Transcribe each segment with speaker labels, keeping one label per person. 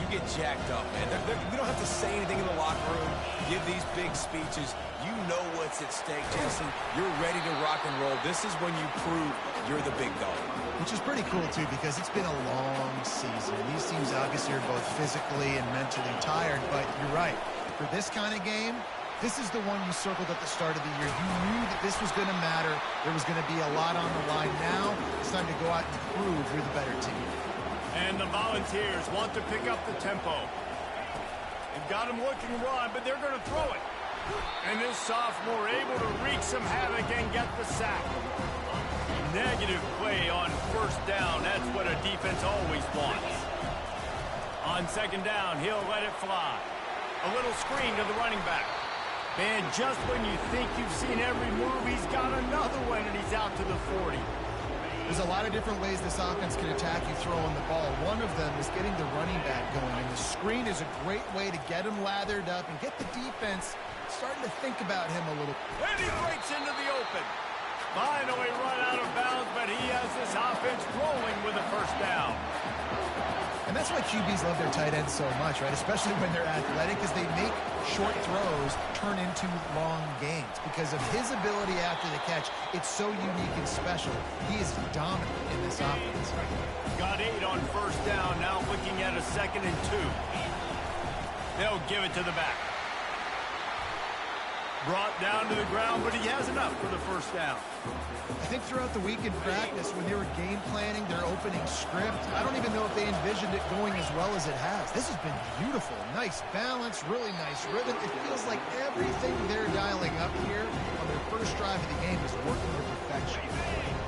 Speaker 1: get jacked up, man. We don't have to say anything in the locker room, give these big speeches. You know what's at stake, Jesse. You're ready to rock and roll. This is when you prove you're the big dog.
Speaker 2: Which is pretty cool, too, because it's been a long season. These teams obviously are both physically and mentally tired, but you're right. For this kind of game, this is the one you circled at the start of the year. You knew that this was going to matter. There was going to be a lot on the line. Now it's time to go out and prove you're the better team.
Speaker 3: And the Volunteers want to pick up the tempo. They've got him looking to run, but they're going to throw it. And this sophomore able to wreak some havoc and get the sack. Negative play on first down. That's what a defense always wants. On second down, he'll let it fly. A little screen to the running back. And just when you think you've seen every move, he's got another one, and he's out to the 40.
Speaker 2: There's a lot of different ways this offense can attack you throwing the ball. One of them is getting the running back going, and the screen is a great way to get him lathered up and get the defense starting to think about him a little.
Speaker 3: And he breaks into the open. Finally run out of bounds, but he has this offense rolling with a first down.
Speaker 2: And that's why QBs love their tight ends so much, right? Especially when they're athletic, because they make short throws turn into long gains. Because of his ability after the catch, it's so unique and special. He is dominant in this offense.
Speaker 3: Got 8 on first down, now looking at a 2nd and 2. They'll give it to the back. Brought down to the ground, but he has enough for the first down.
Speaker 2: I think throughout the week in practice, when they were game planning their opening script, I don't even know if they envisioned it going as well as it has. This has been beautiful. Nice balance, really nice rhythm. It feels like everything they're dialing up here on their first drive of the game is working to perfection.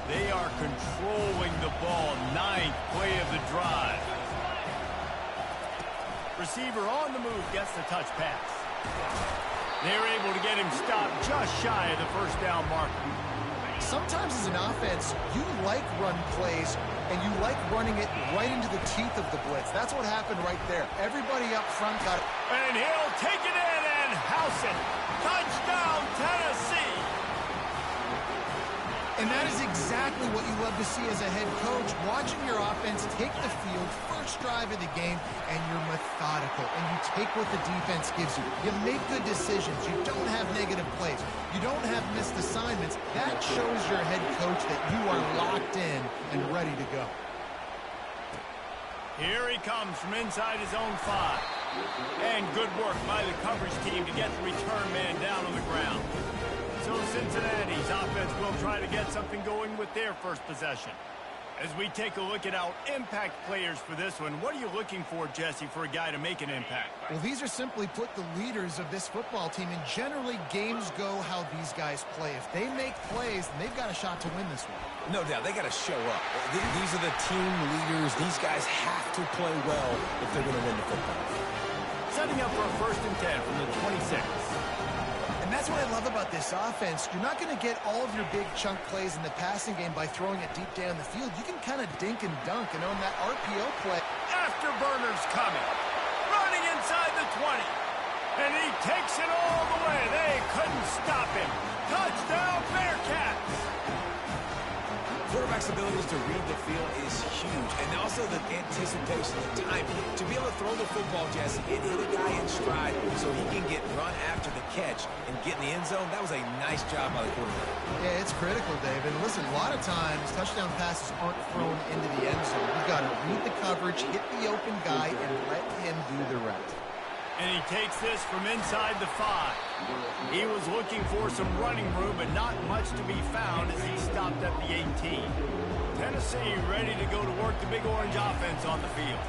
Speaker 3: They are controlling the ball. 9th play of the drive. Receiver on the move gets the touch pass. They're able to get him stopped just shy of the first down marker.
Speaker 2: Sometimes as an offense, you like run plays, and you like running it right into the teeth of the blitz. That's what happened right there. Everybody up front got it.
Speaker 3: And he'll take it in and house it. Touchdown, Tennessee.
Speaker 2: And that is exactly what you love to see as a head coach, watching your offense take the field, first drive of the game, and you're methodical, and you take what the defense gives you. You make good decisions. You don't have negative plays. You don't have missed assignments. That shows your head coach that you are locked in and ready to go.
Speaker 3: Here he comes from inside his own 5. And good work by the coverage team to get the return man down on the ground. So Cincinnati's offense will try to get something going with their first possession. As we take a look at our impact players for this one, what are you looking for, Jesse, for a guy to make an impact?
Speaker 2: Well, these are simply put the leaders of this football team, and generally games go how these guys play. If they make plays, then they've got a shot to win this one.
Speaker 1: No doubt, they got to show up. These are the team leaders. These guys have to play well if they're going to win the football.
Speaker 3: Setting up for a 1st and 10 from the 26.
Speaker 2: And that's what I love about this offense. You're not going to get all of your big chunk plays in the passing game by throwing it deep down the field. You can kind of dink and dunk, and on that RPO play.
Speaker 3: Afterburners coming. Running inside the 20. And he takes it all the way. They couldn't stop him. Touchdown, Bearcats.
Speaker 1: Quarterback's abilities to read the field is huge, and also the anticipation, the timing. To be able to throw the football, Jesse, it hit a guy in stride so he can get run after the catch and get in the end zone. That was a nice job by the quarterback.
Speaker 2: Yeah, it's critical, David. Listen, a lot of times touchdown passes aren't thrown into the end zone. You've got to read the coverage, hit the open guy, and let him do the rest.
Speaker 3: And he takes this from inside the 5. He was looking for some running room, but not much to be found as he stopped at the 18. Tennessee ready to go to work the Big Orange offense on the field.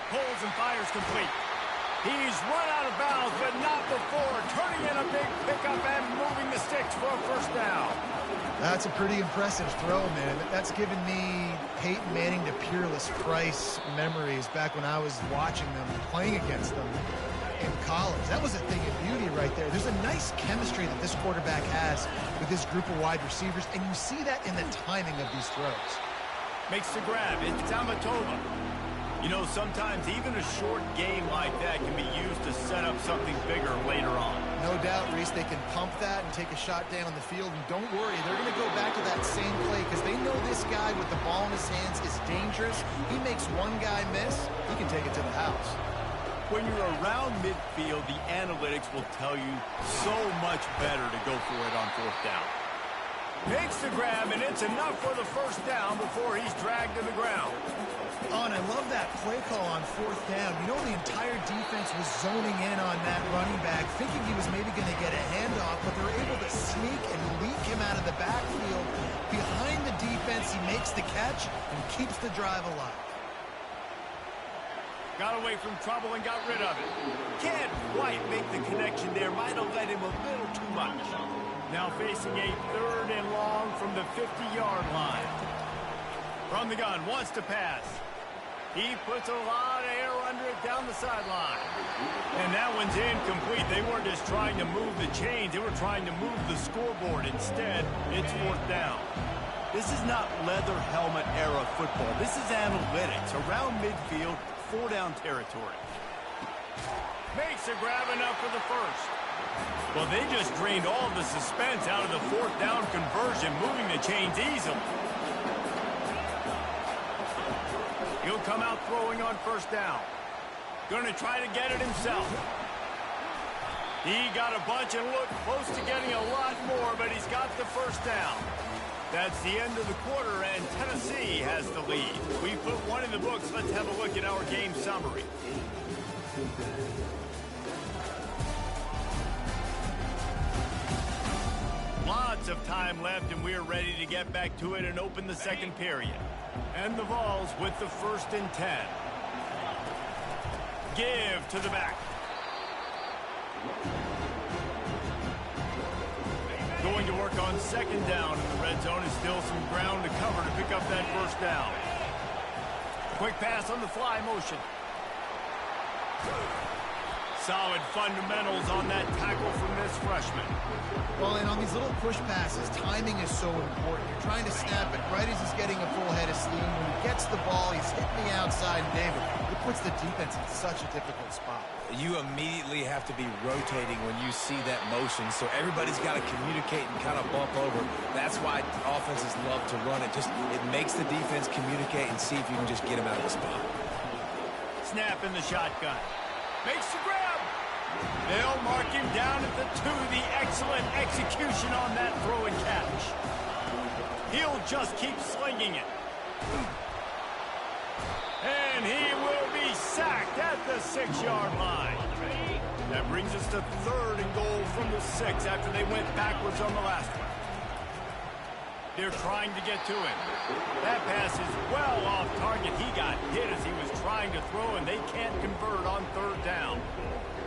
Speaker 3: Pulls and fires complete. He's run out of bounds, but not before turning in a big pickup and moving the sticks for a first down.
Speaker 2: That's a pretty impressive throw, man. That's given me Peyton Manning to Peerless Price memories back when I was watching them, playing against them in college. That was a thing of beauty right there. There's a nice chemistry that this quarterback has with this group of wide receivers, and you see that in the timing of these throws.
Speaker 3: Makes the grab. It's Amatova. You know, sometimes even a short game like that can be used to set up something bigger later on.
Speaker 2: No doubt, Reese, they can pump that and take a shot down the field. And don't worry, they're going to go back to that same play because they know this guy with the ball in his hands is dangerous. He makes one guy miss, he can take it to the house.
Speaker 3: When you're around midfield, the analytics will tell you so much better to go for it on fourth down. Makes the grab, and it's enough for the first down before he's dragged to the ground.
Speaker 2: Oh, and I love that play call on fourth down. You know, the entire defense was zoning in on that running back, thinking he was maybe going to get a handoff, but they're able to sneak and leak him out of the backfield. Behind the defense, he makes the catch and keeps the drive alive.
Speaker 3: Got away from trouble and got rid of it. Can't quite make the connection there. Might have led him a little too much. Now facing a 3rd and long from the 50-yard line. From the gun, wants to pass. He puts a lot of air under it down the sideline. And that one's incomplete. They weren't just trying to move the chains. They were trying to move the scoreboard. Instead, it's fourth down. This is not leather helmet era football. This is analytics. Around midfield, 4-down territory. Makes a grab enough for the first. Well, they just drained all of the suspense out of the fourth down conversion, moving the chains easily. He'll come out throwing on first down. Going to try to get it himself. He got a bunch and looked close to getting a lot more, but he's got the first down. That's the end of the quarter, and Tennessee has the lead. We put one in the books. Let's have a look at our game summary. Lots of time left, and we're ready to get back to it and open the second period. And the Vols with the 1st and 10. Give to the back. Going to work on 2nd down in the red zone. Is still some ground to cover to pick up that first down. Quick pass on the fly motion. Solid fundamentals on that tackle from this freshman.
Speaker 2: Well, and on these little push passes, timing is so important. You're trying to snap it right as he's getting a full head of steam. When he gets the ball, he's hitting the outside, and David, it puts the defense in such a difficult spot.
Speaker 1: You immediately have to be rotating when you see that motion, so everybody's got to communicate and kind of bump over. That's why offenses love to run it. It makes the defense communicate and see if you can just get him out of the spot.
Speaker 3: Snap in the shotgun. Makes the grab. They'll mark him down at the 2. The excellent execution on that throw and catch. He'll just keep slinging it. And he will be sacked at the 6-yard line. That brings us to 3rd and goal from the 6 after they went backwards on the last one. They're trying to get to him. That pass is well off target. He got hit as he was trying to throw, and they can't convert on 3rd down.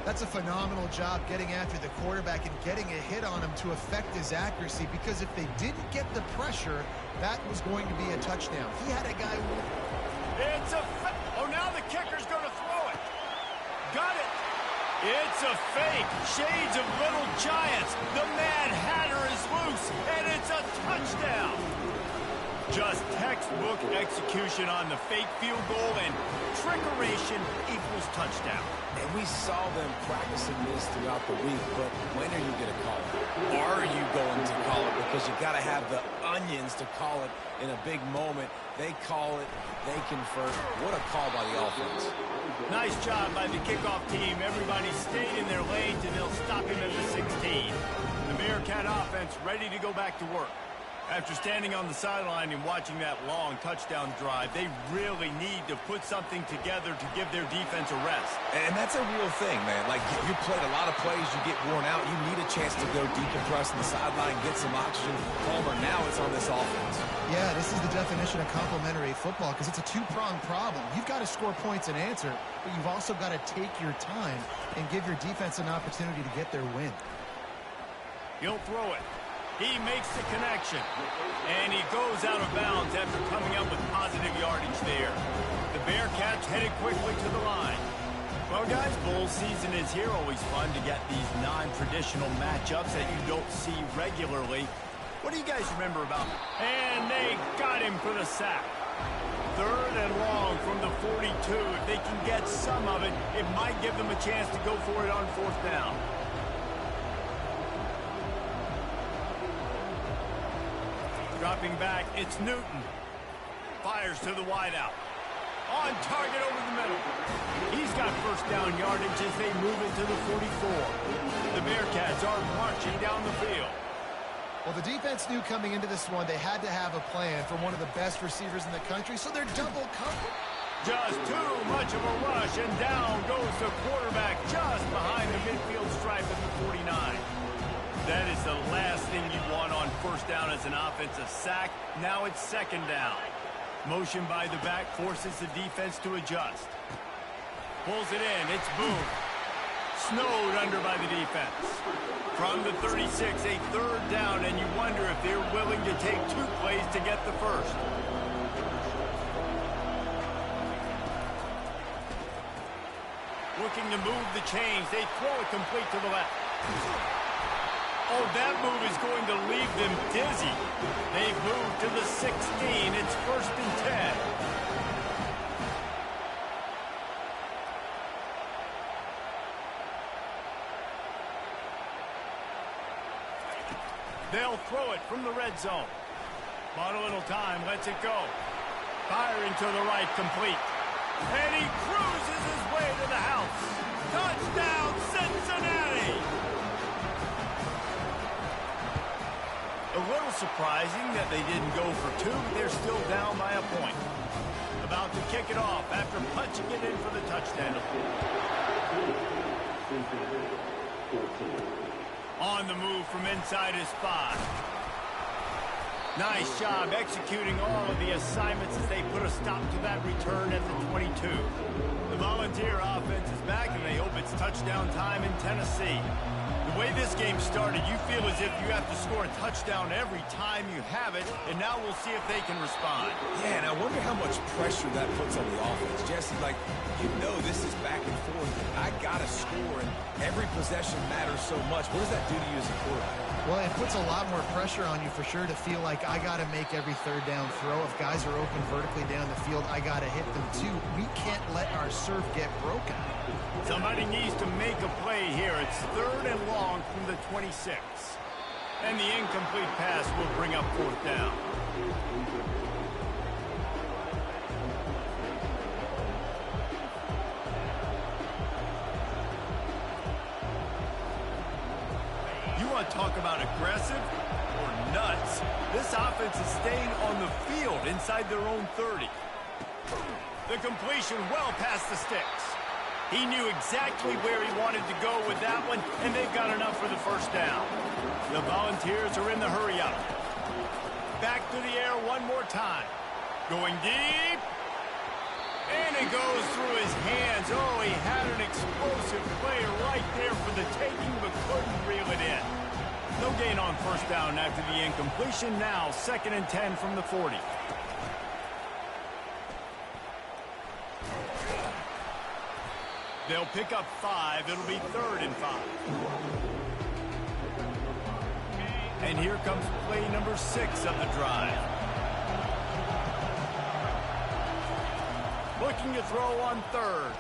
Speaker 2: That's a phenomenal job getting after the quarterback and getting a hit on him to affect his accuracy, because if they didn't get the pressure, that was going to be a touchdown. He had a guy...
Speaker 3: Oh, now the kicker's going to throw it. Got it. It's a fake. Shades of Little Giants. The Mad Hatter is loose, and it's a touchdown. Just textbook execution on the fake field goal, and trickeration equals touchdown.
Speaker 1: And we saw them practicing this throughout the week, but when are you going to call it? Are you going to call it? Because you got to have the onions to call it in a big moment. They call it, they convert. What a call by the offense.
Speaker 3: Nice job by the kickoff team. Everybody stayed in their lanes, and they'll stop him at the 16. The Bearcat offense ready to go back to work. After standing on the sideline and watching that long touchdown drive, they really need to put something together to give their defense a rest.
Speaker 1: And that's a real thing, man. Like, you played a lot of plays, you get worn out, you need a chance to go decompress on the sideline, get some oxygen. Palmer, now it's on this offense.
Speaker 2: Yeah, this is the definition of complementary football, because it's a two-pronged problem. You've got to score points and answer, but you've also got to take your time and give your defense an opportunity to get their win.
Speaker 3: He'll throw it. He makes the connection, and he goes out of bounds after coming up with positive yardage there. The Bearcats headed quickly to the line. Well, guys, bowl season is here. Always fun to get these non-traditional matchups that you don't see regularly. What do you guys remember about them? And they got him for the sack. 3rd and long from the 42. If they can get some of it, it might give them a chance to go for it on 4th down. Dropping back, it's Newton. Fires to the wideout. On target over the middle. first down yardage as they move into the 44. The Bearcats are marching down the field.
Speaker 2: Well, the defense knew coming into this one they had to have a plan from one of the best receivers in the country, so they're double covered.
Speaker 3: Just too much of a rush, and down goes the quarterback just behind the midfield stripe at the 49. That is the last thing you want on first down as an offensive sack. Now it's second down. Motion by the back forces the defense to adjust. Pulls it in. It's Boone. Snowed under by the defense. From the 36, a third down, and you wonder if they're willing to take 2 plays to get the first. Looking to move the chains. They throw it complete to the left. Oh, that move is going to leave them dizzy. They've moved to the 16. It's 1st and 10. They'll throw it from the red zone. Bought a little time, lets it go. Firing to the right, complete. And he cruises his way to the house. Touchdown, Cincinnati! A little surprising that they didn't go for 2. They're still down by a point. About to kick it off after punching it in for the touchdown. On the move from inside his 5. Nice job executing all of the assignments as they put a stop to that return at the 22. The Volunteer offense is back, and they hope it's touchdown time in Tennessee. The way this game started, you feel as if you have to score a touchdown every time you have it, and now we'll see if they can respond.
Speaker 1: Yeah, and I wonder how much pressure that puts on the offense. Jesse, like, you know this is back and forth. I got to score, and every possession matters so much. What does that do to you as a quarterback?
Speaker 2: Well, it puts a lot more pressure on you for sure to feel like I got to make every third down throw. If guys are open vertically down the field, I got to hit them too. We can't let our serve get broken.
Speaker 3: Somebody needs to make a play here. It's 3rd and long from the 26. And the incomplete pass will bring up 4th down. You want to talk about aggressive or nuts? This offense is staying on the field inside their own 30. The completion well past the sticks. He knew exactly where he wanted to go with that one, and they've got enough for the first down. The Volunteers are in the hurry-up. Back to the air one more time. Going deep. And it goes through his hands. Oh, he had an explosive player right there for the taking, but couldn't reel it in. No gain on first down after the incompletion. Now 2nd and 10 from the 40. They'll pick up 5. It'll be 3rd and 5. And here comes play number 6 of the drive. Looking to throw on 3rd.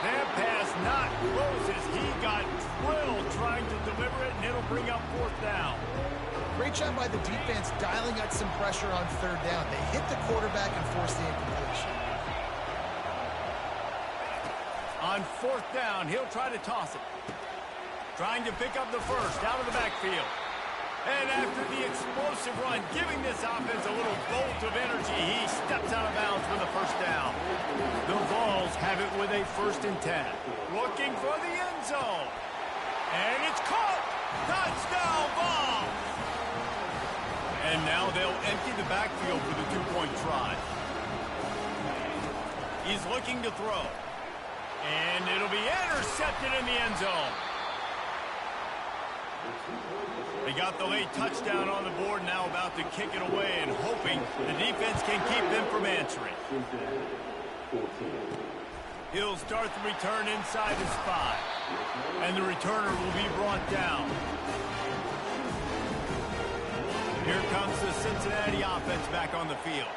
Speaker 3: That pass not close as he got drilled trying to deliver it, and it'll bring up 4th down.
Speaker 2: Great job by the defense dialing up some pressure on 3rd down. They hit the quarterback and forced the incompletion.
Speaker 3: On 4th down, he'll try to toss it. Trying to pick up the first out of the backfield. And after the explosive run, giving this offense a little bolt of energy, he steps out of bounds for the first down. The Vols have it with a 1st and 10. Looking for the end zone. And it's caught. Touchdown, Vols! And now they'll empty the backfield for the 2-point try. He's looking to throw. And it'll be intercepted in the end zone. They got the late touchdown on the board, now about to kick it away and hoping the defense can keep them from answering. He'll start the return inside his 5. And the returner will be brought down. Here comes the Cincinnati offense back on the field.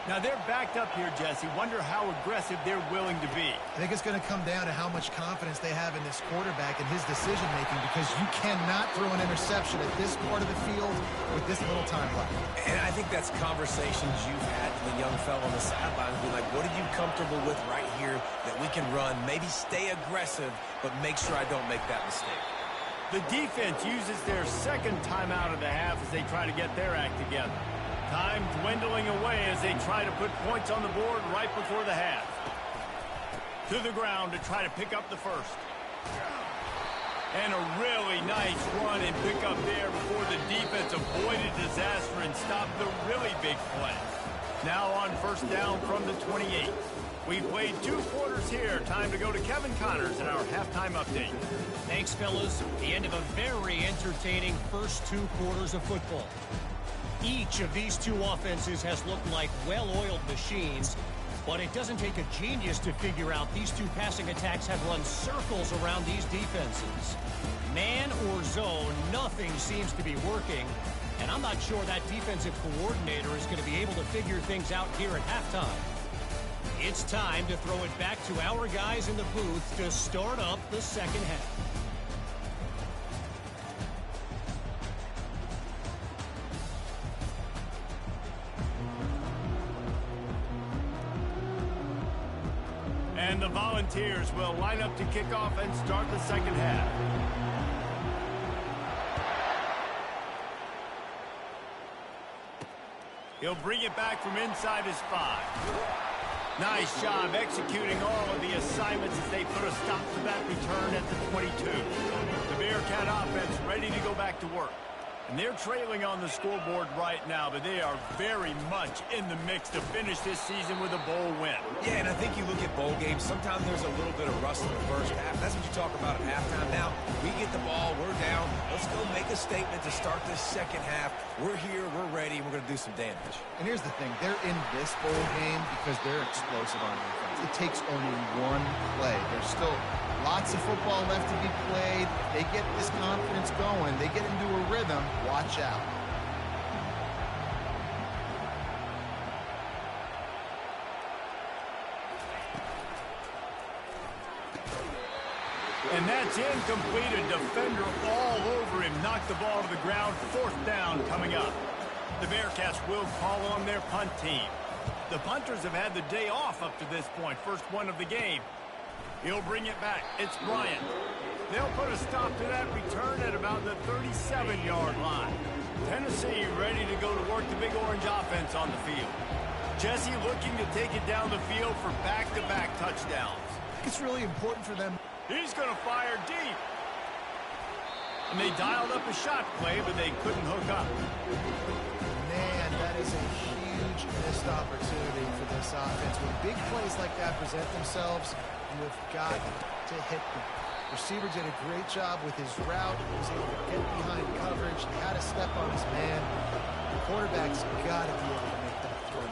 Speaker 3: Now they're backed up here, Jesse. Wonder how aggressive they're willing to be.
Speaker 2: I think it's going to come down to how much confidence they have in this quarterback and his decision-making, because you cannot throw an interception at this part of the field with this little time left.
Speaker 1: And I think that's conversations you've had with the young fellow on the sideline. Be like, what are you comfortable with right here that we can run? Maybe stay aggressive, but make sure I don't make that mistake.
Speaker 3: The defense uses their second timeout of the half as they try to get their act together. Time dwindling away as they try to put points on the board right before the half. To the ground to try to pick up the first. And a really nice run and pick up there before the defense avoided disaster and stopped the really big play. Now on first down from the 28. We've played 2 quarters here. Time to go to Kevin Connors in our halftime update.
Speaker 4: Thanks, fellas. The end of a very entertaining first 2 quarters of football. Each of these 2 offenses has looked like well-oiled machines, but it doesn't take a genius to figure out these 2 passing attacks have run circles around these defenses. Man or zone, nothing seems to be working, and I'm not sure that defensive coordinator is going to be able to figure things out here at halftime. It's time to throw it back to our guys in the booth to start up the second half.
Speaker 3: And the Volunteers will line up to kick off and start the second half. He'll bring it back from inside his 5. Nice job executing all of the assignments as they put a stop to that return at the 22. The Bearcat offense ready to go back to work. And they're trailing on the scoreboard right now, but they are very much in the mix to finish this season with a bowl win.
Speaker 1: Yeah, and I think you look at bowl games, sometimes there's a little bit of rust in the first half. That's what you talk about at halftime. Now, we get the ball, we're down. Let's go make a statement to start this second half. We're here, we're ready, and we're going to do some damage.
Speaker 2: And here's the thing. They're in this bowl game because they're explosive on defense. It takes only one play. There's still lots of football left to be played. They get this confidence going. They get into a rhythm. Watch out.
Speaker 3: And that's incomplete. A defender all over him. Knocked the ball to the ground. 4th down coming up. The Bearcats will call on their punt team. The punters have had the day off up to this point. First one of the game. He'll bring it back. It's Bryant. They'll put a stop to that return at about the 37-yard line. Tennessee ready to go to work the Big Orange offense on the field. Jesse looking to take it down the field for back-to-back touchdowns.
Speaker 2: It's really important for them.
Speaker 3: He's going to fire deep. And they dialed up a shot play, but they couldn't hook up.
Speaker 2: Man, that is a huge missed opportunity for this offense. When big plays like that present themselves, you have got to hit them. Receiver did a great job with his route. He was able to get behind coverage. He had a step on his man. The quarterback's got to be able to make that throw.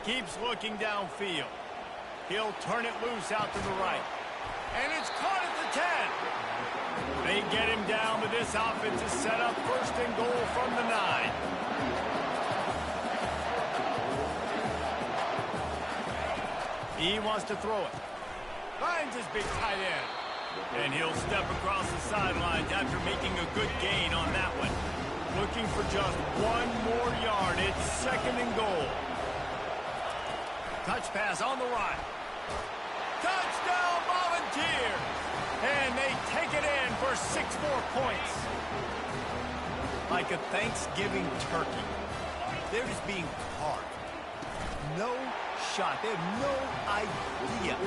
Speaker 3: Keeps looking downfield. He'll turn it loose out to the right. And it's caught at the 10. They get him down, but this offense is set up 1st and goal from the 9. He wants to throw it. Finds his big tight end. And he'll step across the sidelines after making a good gain on that one. Looking for just 1 more yard. It's 2nd and goal. Touch pass on the right. Touchdown Volunteers! And they take it in for 6 more points. Like a Thanksgiving turkey. They're just being carved. No shot. They have no idea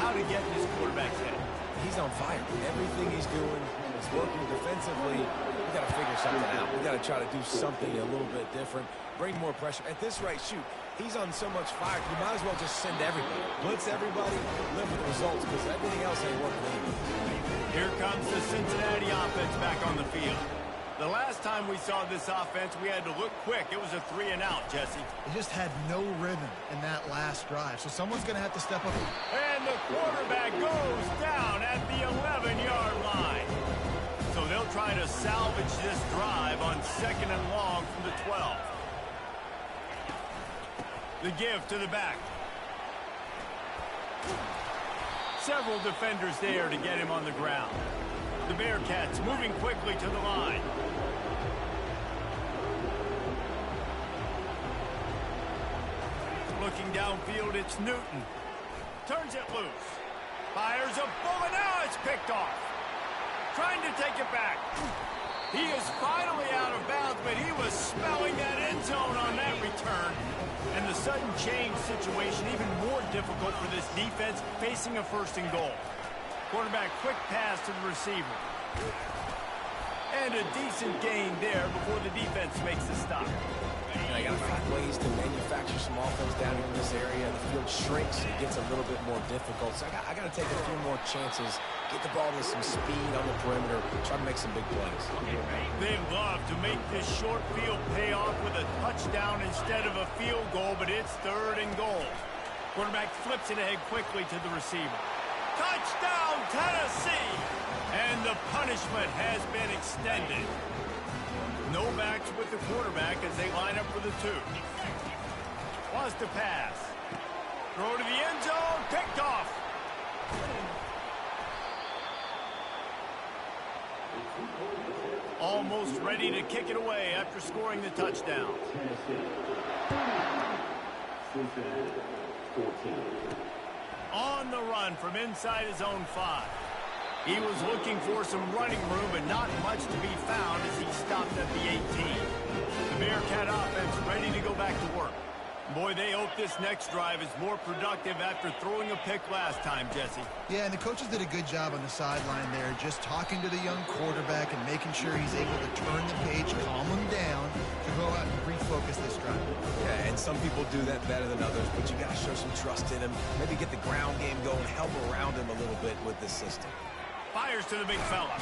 Speaker 3: how to get in this quarterback's head.
Speaker 1: He's on fire. Everything he's doing is working defensively. We got to figure something out. We got to try to do something a little bit different. Bring more pressure. At this rate, shoot, he's on so much fire. You might as well just send everybody. Blitz everybody, live with results, because everything else ain't working anymore.
Speaker 3: Here comes the Cincinnati offense back on the field. The last time we saw this offense, we had to look quick. It was a 3-and-out, Jesse.
Speaker 2: They just had no rhythm in that last drive, so someone's going to have to step up.
Speaker 3: And the quarterback goes down at the 11-yard line. So they'll try to salvage this drive on 2nd and long from the 12. The give to the back. Several defenders there to get him on the ground. The Bearcats moving quickly to the line. Looking downfield, it's Newton. Turns it loose. Fires a bullet. Now it's picked off. Trying to take it back. He is finally out of bounds, but he was smelling that end zone on that return. And the sudden change situation even more difficult for this defense facing a first and goal. Quarterback quick pass to the receiver. And a decent gain there before the defense makes the stop.
Speaker 1: And I got to find ways to manufacture some offense down in this area. The field shrinks. It gets a little bit more difficult. So I got to take a few more chances, get the ball to some speed on the perimeter, try to make some big plays.
Speaker 3: They'd love to make this short field pay off with a touchdown instead of a field goal, but it's 3rd and goal. Quarterback flips it ahead quickly to the receiver. Touchdown, Tennessee! And the punishment has been extended. No backs with the quarterback as they line up for the 2. Wants to pass. Throw to the end zone. Picked off. Almost ready to kick it away after scoring the touchdown. On the run from inside his own 5. He was looking for some running room, but not much to be found as he stopped at the 18. The Bearcat offense ready to go back to work. Boy, they hope this next drive is more productive after throwing a pick last time, Jesse.
Speaker 2: Yeah, and the coaches did a good job on the sideline there, just talking to the young quarterback and making sure he's able to turn the page, calm him down, to go out and refocus this drive.
Speaker 1: Yeah, and some people do that better than others, but you got to show some trust in him. Maybe get the ground game going, help around him a little bit with this system.
Speaker 3: Fires to the big fella.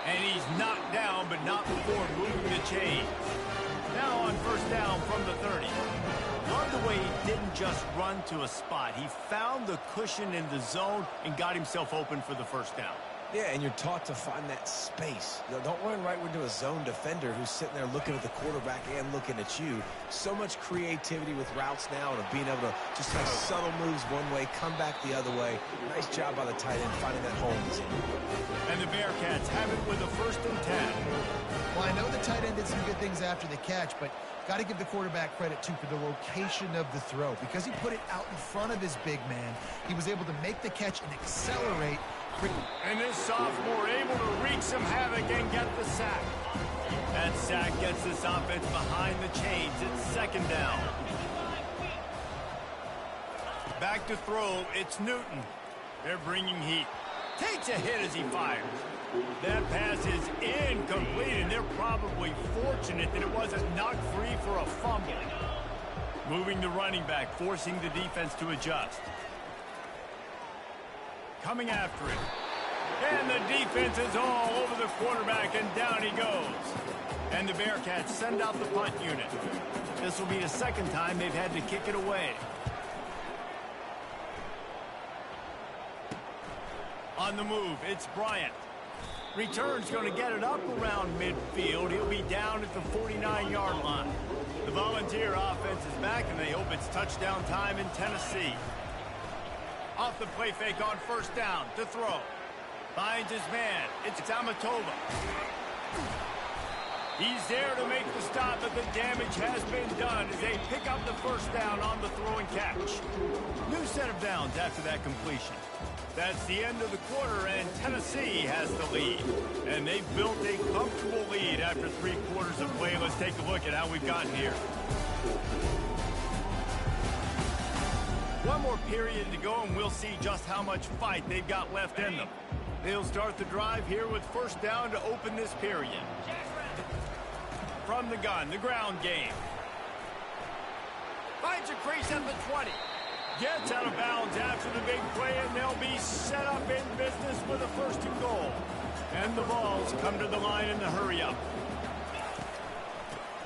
Speaker 3: And he's knocked down, but not before moving the chains. Now on first down from the 30. Love the way he didn't just run to a spot. He found the cushion in the zone and got himself open for the first down.
Speaker 1: Yeah, and you're taught to find that space. You know, don't run right into a zone defender who's sitting there looking at the quarterback and looking at you. So much creativity with routes now and being able to just make subtle moves one way, come back the other way. Nice job by the tight end finding that home.
Speaker 3: And the Bearcats have it with a 1st and 10.
Speaker 2: Well, I know the tight end did some good things after the catch, but got to give the quarterback credit, too, for the location of the throw. Because he put it out in front of his big man, he was able to make the catch and accelerate.
Speaker 3: And this sophomore able to wreak some havoc and get the sack. That sack gets this offense behind the chains. It's 2nd down. Back to throw. It's Newton. They're bringing heat. Takes a hit as he fires. That pass is incomplete, and they're probably fortunate that it wasn't knocked free for a fumble. Moving the running back, forcing the defense to adjust. Coming after it. And the defense is all over the quarterback, and down he goes. And the Bearcats send out the punt unit. This will be the 2nd time they've had to kick it away. On the move, it's Bryant. Return's going to get it up around midfield. He'll be down at the 49-yard line. The Volunteer offense is back, and they hope it's touchdown time in Tennessee. Off the play fake on first down to throw. Finds his man. It's Amatova. He's there to make the stop, but the damage has been done as they pick up the first down on the throw and catch. New set of downs after that completion. That's the end of the quarter, and Tennessee has the lead. And they've built a comfortable lead after 3 quarters of play. Let's take a look at how we've gotten here. One more period to go, and we'll see just how much fight they've got left in them. They'll start the drive here with first down to open this period. From the gun, the ground game. Finds a crease at the 20. Gets out of bounds after the big play, and they'll be set up in business with a 1st and goal. And the Vols come to the line in the hurry-up.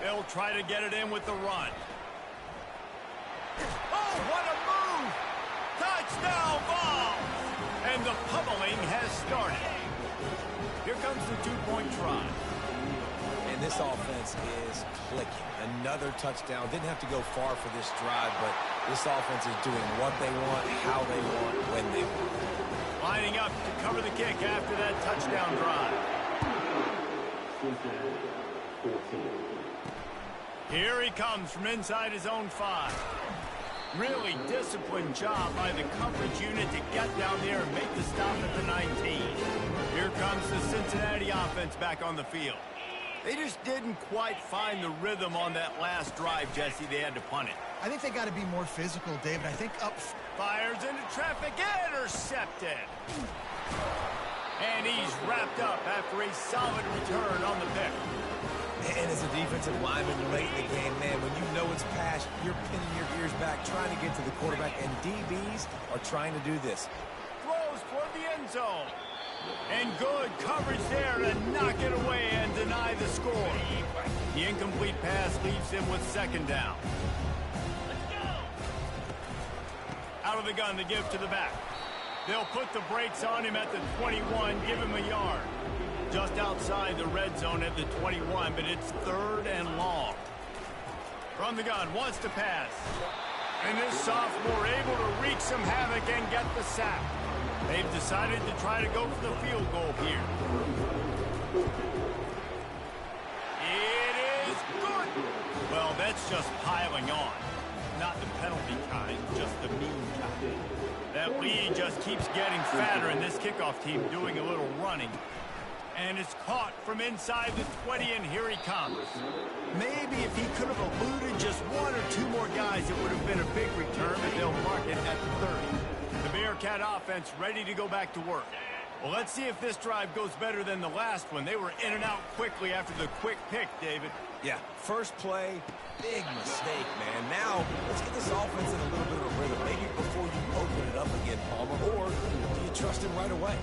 Speaker 3: They'll try to get it in with the run. Oh, what a move! Touchdown, Vols! And the pummeling has started. Here comes the 2-point try.
Speaker 1: And And this offense is clicking. Another touchdown. Didn't have to go far for this drive, but this offense is doing what they want, how they want, when they want.
Speaker 3: Lining up to cover the kick after that touchdown drive. Here he comes from inside his own 5. Really disciplined job by the coverage unit to get down there and make the stop at the 19. Here comes the Cincinnati offense back on the field. They just didn't quite find the rhythm on that last drive, Jesse. They had to punt it.
Speaker 2: I think they got to be more physical, David. I think
Speaker 3: Fires into traffic, intercepted. And he's wrapped up after a solid return on the pick.
Speaker 1: And as a defensive lineman late in the game, man, when you know it's pass, you're pinning your ears back, trying to get to the quarterback, and DBs are trying to do this.
Speaker 3: Throws toward the end zone. And good coverage there to knock it away and deny the score. The incomplete pass leaves him with second down. Out of the gun to give to the back. They'll put the brakes on him at the 21, give him a yard. Just outside the red zone at the 21, but it's 3rd and long. From the gun, wants to pass. And this sophomore able to wreak some havoc and get the sack. They've decided to try to go for the field goal here. It is good. Well, that's just piling on. Not the penalty kind, just the mean kind. That lead just keeps getting fatter, and this kickoff team doing a little running. And it's caught from inside the 20, and here he comes. Maybe if he could have eluded just 1 or 2 more guys, it would have been a big return, but they'll mark it at the 30. The Bearcat offense ready to go back to work. Well, let's see if this drive goes better than the last one. They were in and out quickly after the quick pick, David.
Speaker 1: Yeah, first play, big mistake, man. Now, let's get this offense in a little bit of a rhythm. Maybe before you open it up again, Palmer, or do you trust him right away?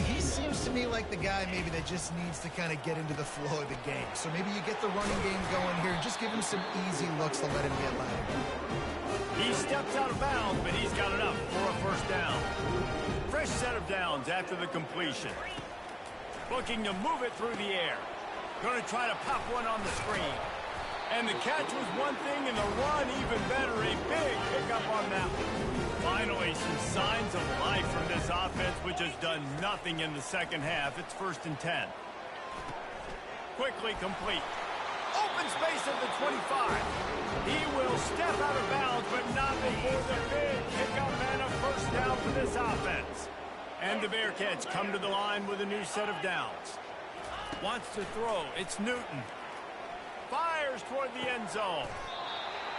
Speaker 2: He seems to me like the guy maybe that just needs to kind of get into the flow of the game. So maybe you get the running game going here and just give him some easy looks to let him get live.
Speaker 3: He steps out of bounds, but he's got enough for a first down. Fresh set of downs after the completion. Looking to move it through the air. Going to try to pop one on the screen. And the catch was one thing, and the run even better. A big pickup on that one. Finally, some signs of life from this offense, which has done nothing in the second half. It's 1st and 10. Quickly complete. Open space at the 25. He will step out of bounds, but not before the big pickup and a first down for this offense. And the Bearcats come to the line with a new set of downs. Wants to throw. It's Newton. Fires toward the end zone.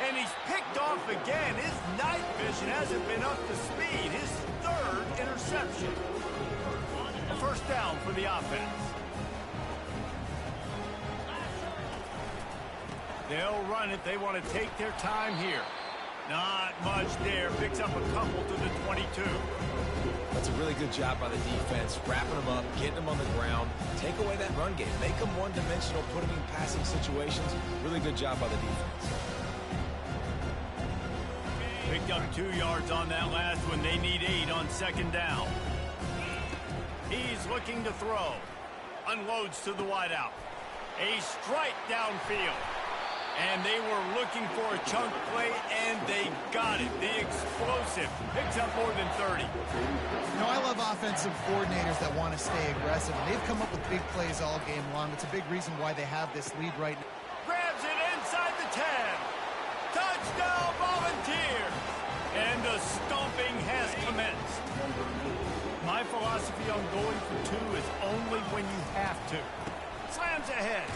Speaker 3: And he's picked off again. His night vision hasn't been up to speed. His 3rd interception. A first down for the offense. They'll run it. They want to take their time here. Not much there. Picks up a couple to the 22.
Speaker 1: That's a really good job by the defense, wrapping them up, getting them on the ground, take away that run game, make them one-dimensional, put them in passing situations. Really good job by the defense.
Speaker 3: Picked up 2 yards on that last one. They need 8 on second down. He's looking to throw. Unloads to the wideout. A strike downfield. And they were looking for a chunk play, and they got it. The explosive picks up more than 30.
Speaker 2: You know, I love offensive coordinators that want to stay aggressive, and they've come up with big plays all game long. It's a big reason why they have this lead right now.
Speaker 3: Grabs it inside the 10. Touchdown, Volunteers. And the stomping has commenced. My philosophy on going for 2 is only when you have to. Slams ahead.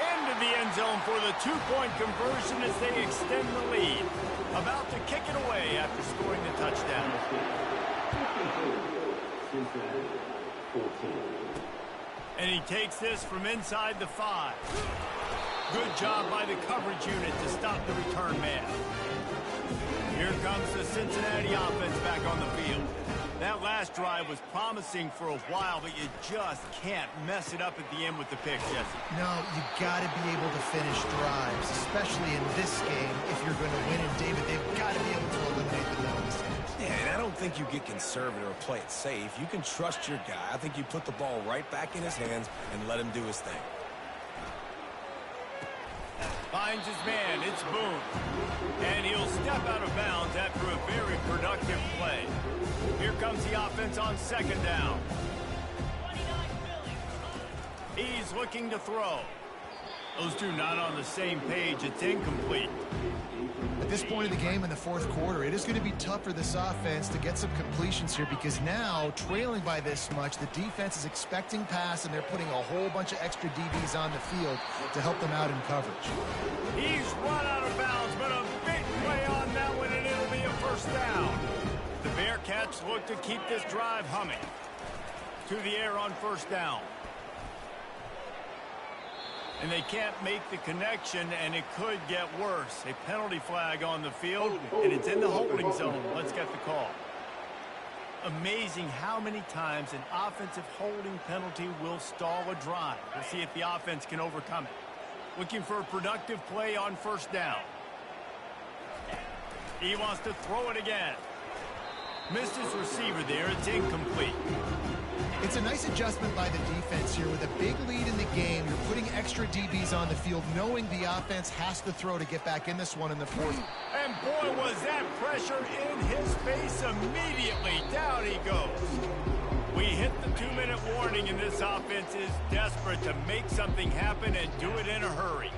Speaker 3: Into the end zone for the 2-point conversion as they extend the lead. About to kick it away after scoring the touchdown. And he takes this from inside the 5. Good job by the coverage unit to stop the return man. Here comes the Cincinnati offense back on the field. That last drive was promising for a while, but you just can't mess it up at the end with the pick, Jesse.
Speaker 2: No, you got to be able to finish drives, especially in this game. If you're going to win it, David, they've got to be able to eliminate the mental mistakes.
Speaker 1: Yeah, and I don't think you get conservative or play it safe. You can trust your guy. I think you put the ball right back in his hands and let him do his thing.
Speaker 3: finds his man. It's Boone. And he'll step out of bounds after a very productive play. Here comes the offense on second down. He's looking to throw. Those two not on the same page. It's incomplete.
Speaker 2: At this point of the game in the fourth quarter, it is going to be tough for this offense to get some completions here because now, trailing by this much, the defense is expecting pass, and they're putting a whole bunch of extra DBs on the field to help them out in coverage.
Speaker 3: He's run out of bounds, but a big play on that one, and it'll be a first down. The Bearcats look to keep this drive humming. To the air on first down. And they can't make the connection, and it could get worse. A penalty flag on the field, and it's in the holding zone. Let's get the call. Amazing how many times an offensive holding penalty will stall a drive. We'll see if the offense can overcome it. Looking for a productive play on first down. He wants to throw it again. Missed his receiver there. It's incomplete.
Speaker 2: It's a nice adjustment by the defense here. With a big lead in the game, you're putting extra DBs on the field, knowing the offense has to throw to get back in this one in the fourth.
Speaker 3: And boy, was that pressure in his face immediately. Down he goes. We hit the 2-minute warning, and this offense is desperate to make something happen and do it in a hurry.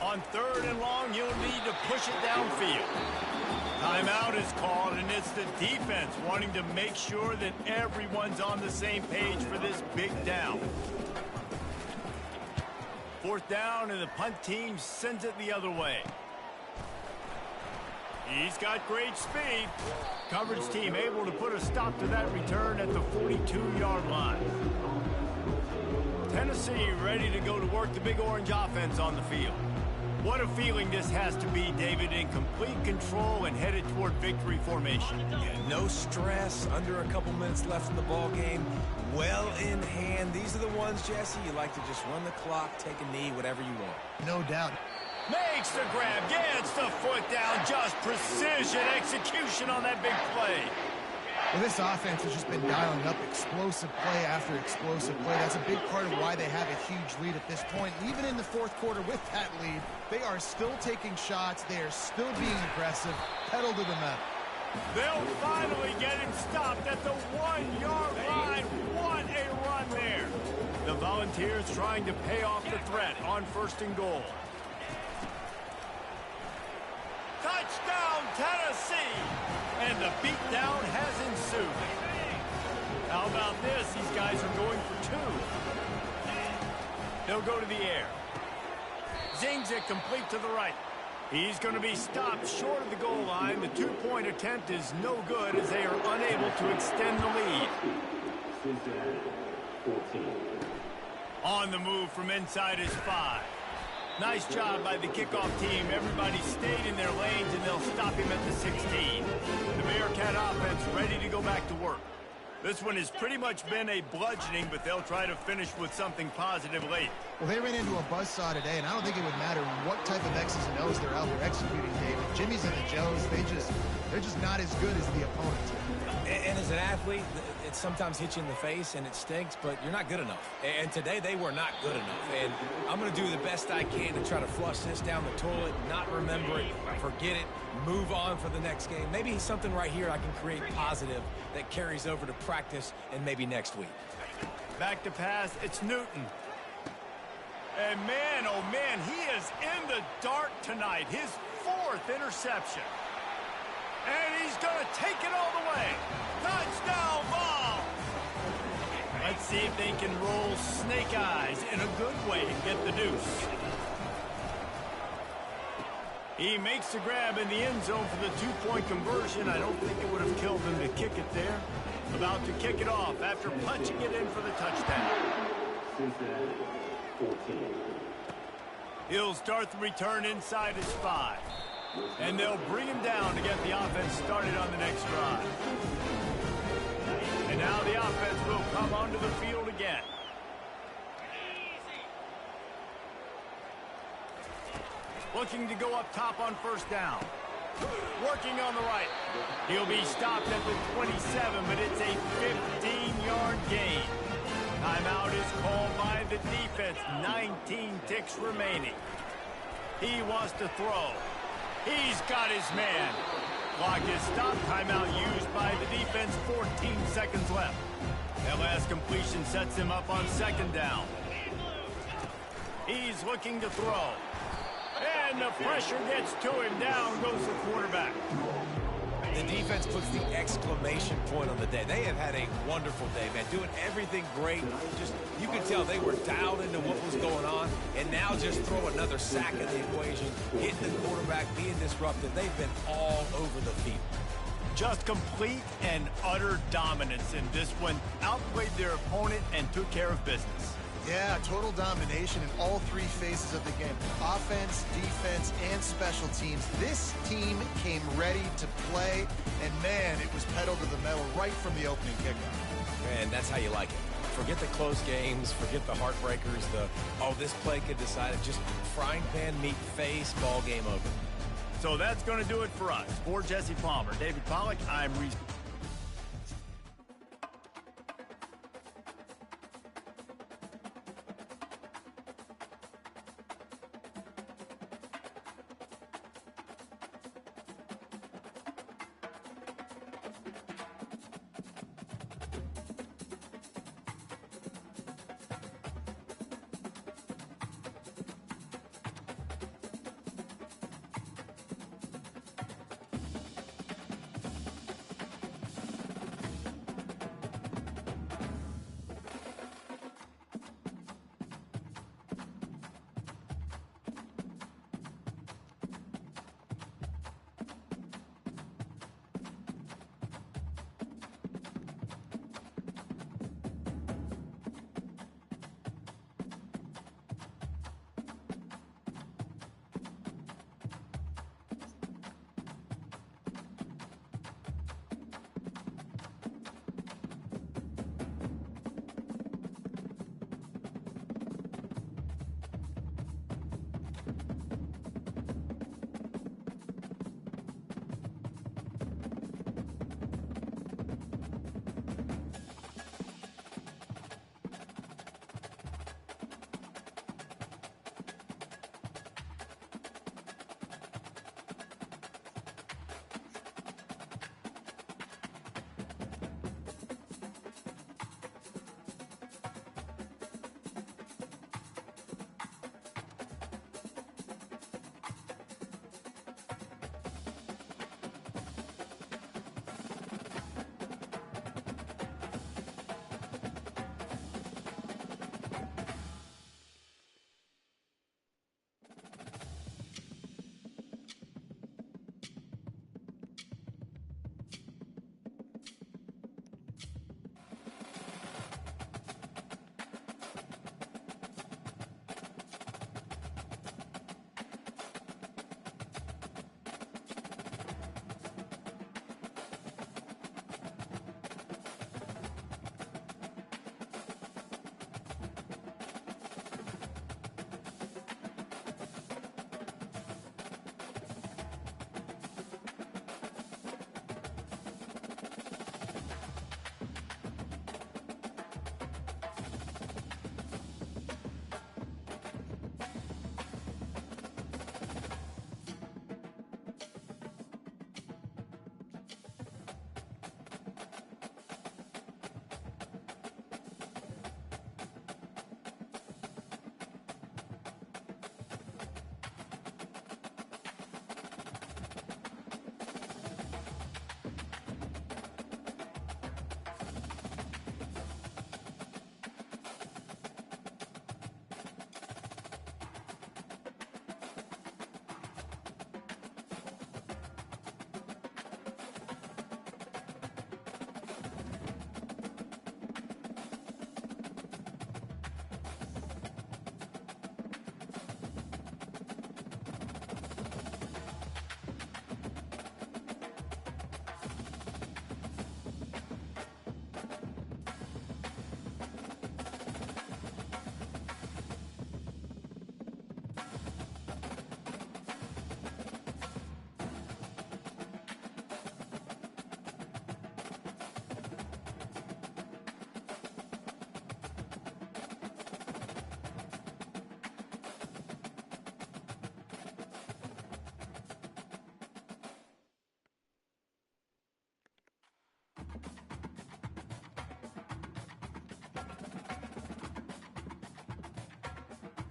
Speaker 3: On third and long, you'll need to push it downfield. Timeout is called, and it's the defense wanting to make sure that everyone's on the same page for this big down. Fourth down, and the punt team sends it the other way. He's got great speed. Coverage team able to put a stop to that return at the 42-yard line. Tennessee ready to go to work the Big Orange offense on the field. What a feeling this has to be, David, in complete control and headed toward victory formation.
Speaker 1: Yeah, no stress, under a couple minutes left in the ball game, well in hand. These are the ones, Jesse, you like to just run the clock, take a knee, whatever you want.
Speaker 2: No doubt.
Speaker 3: Makes the grab, gets the foot down, just precision execution on that big play.
Speaker 2: Well, this offense has just been dialing up explosive play after explosive play. That's a big part of why they have a huge lead at this point. Even in the fourth quarter with that lead, they are still taking shots. They are still being aggressive, pedal to the metal.
Speaker 3: They'll finally get him stopped at the 1-yard line. What a run there. The Volunteers trying to pay off the threat on first and goal. Touchdown, Tennessee! And the beatdown has ensued. How about this? These guys are going for two. They'll go to the air. Zings it complete to the right. He's going to be stopped short of the goal line. The two-point attempt is no good as they are unable to extend the lead. On the move from inside is 5. Nice job by the kickoff team. Everybody stayed in their lanes, and they'll stop him at the 16. The Bearcat offense ready to go back to work. This one has pretty much been a bludgeoning, but they'll try to finish with something positive late.
Speaker 2: Well, they ran into a buzzsaw today, and I don't think it would matter what type of X's and O's they're out there executing, David. Jimmy's and the Joes, they're just not as good as the opponent.
Speaker 1: And as an athlete, it sometimes hits you in the face and it stinks, but you're not good enough. And today they were not good enough. And I'm going to do the best I can to try to flush this down the toilet, not remember it, forget it, move on for the next game. Maybe something right here I can create positive that carries over to practice and maybe next week.
Speaker 3: Back to pass, it's Newton. And man, oh man, he is in the dark tonight. His 4th interception. And he's going to take it all the way. Touchdown ball. Let's see if they can roll snake eyes in a good way and get the deuce. He makes the grab in the end zone for the 2-point conversion. I don't think it would have killed him to kick it there. About to kick it off after punching it in for the touchdown. He'll start the return inside his 5. And they'll bring him down to get the offense started on the next drive. And now the offense will come onto the field again. Looking to go up top on first down. Working on the right. He'll be stopped at the 27, but it's a 15-yard gain. Timeout is called by the defense. 19 ticks remaining. He wants to throw. He's got his man. Clock is stopped. Timeout used by the defense. 14 seconds left. That last completion sets him up on second down. He's looking to throw. And the pressure gets to him. Down goes the quarterback.
Speaker 1: The defense puts the exclamation point on the day. They have had a wonderful day, man. Doing everything great. Just, you can tell they were dialed into what was going on. And now just throw another sack in the equation. Hitting the quarterback, being disruptive. They've been all over the field.
Speaker 3: Just complete and utter dominance in this one. Outplayed their opponent and took care of business.
Speaker 2: Yeah, total domination in all three phases of the game. Offense, defense, and special teams. This team came ready to play, and man, it was pedal to the metal right from the opening kickoff.
Speaker 1: And that's how you like it. Forget the close games, forget the heartbreakers, this play could decide it. Just frying pan meet face, ball game over.
Speaker 3: So that's going to do it for us. For Jesse Palmer, David Pollack, I'm Reese.